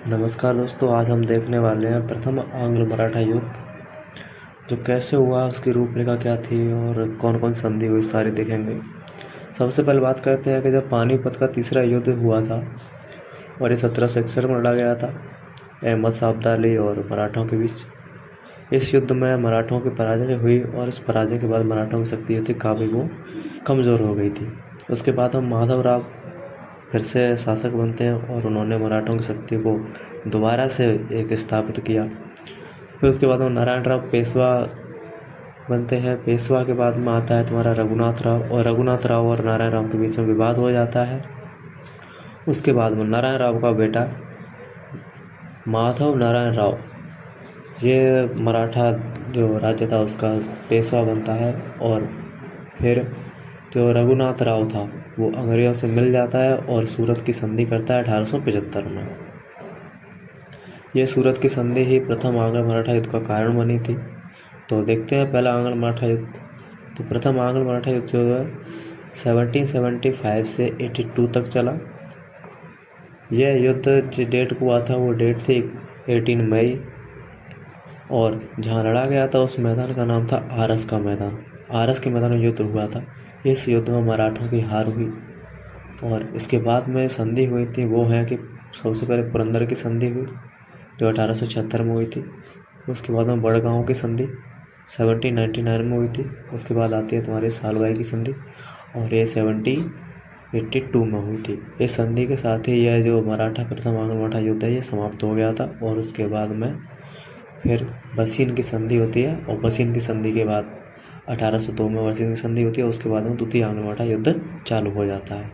नमस्कार दोस्तों, आज हम देखने वाले हैं प्रथम आंग्ल मराठा युद्ध। जो कैसे हुआ, उसकी रूपरेखा क्या थी और कौन कौन संधि हुई, सारी देखेंगे। सबसे पहले बात करते हैं कि जब पानीपत का तीसरा युद्ध हुआ था और ये 1761 में लड़ा गया था अहमद शाह अब्दाली और मराठों के बीच। इस युद्ध में मराठों की पराजय हुई और इस पराजय के बाद मराठों की शक्ति थी काफ़ी वो कमज़ोर हो गई थी। उसके बाद हम माधवराव फिर से शासक बनते हैं और उन्होंने मराठों की शक्ति को दोबारा से एक स्थापित किया। फिर उसके बाद में नारायण राव पेशवा बनते हैं। पेशवा के बाद में आता है तुम्हारा रघुनाथ राव, और रघुनाथ राव और नारायण राव के बीच में विवाद हो जाता है। उसके बाद में नारायण राव का बेटा माधव नारायण राव, ये मराठा जो राज्य था उसका पेशवा बनता है। और फिर जो रघुनाथ राव था वो अंग्रेजों से मिल जाता है और सूरत की संधि करता है 1875 में। ये सूरत की संधि ही प्रथम आंग्ल मराठा युद्ध का कारण बनी थी। तो देखते हैं पहला आंग्ल मराठा युद्ध। तो प्रथम आंग्ल मराठा युद्ध जो है 1775 से 82 तक चला। यह युद्ध जिस डेट को हुआ था वो डेट थी 18 मई, और जहाँ लड़ा गया था उस मैदान का नाम था आरस का मैदान। आरस के मैदान में युद्ध हुआ था। इस युद्ध में मराठों की हार हुई और इसके बाद में संधि हुई थी वो है कि सबसे पहले पुरंदर की संधि हुई जो 1876 में हुई थी। उसके बाद में बड़गांव की संधि 1799 में हुई थी। उसके बाद आती है तुम्हारी सालवाई की संधि और ये 1782 में हुई थी। इस संधि के साथ ही यह जो मराठा प्रथम आंग्ल मराठा युद्ध है ये समाप्त हो गया था। और उसके बाद में फिर बसीन की संधि होती है और बसीन की संधि के बाद 1802 में बसीन की संधि होती है। उसके बाद में द्वितीय आंग्ल मराठा युद्ध चालू हो जाता है।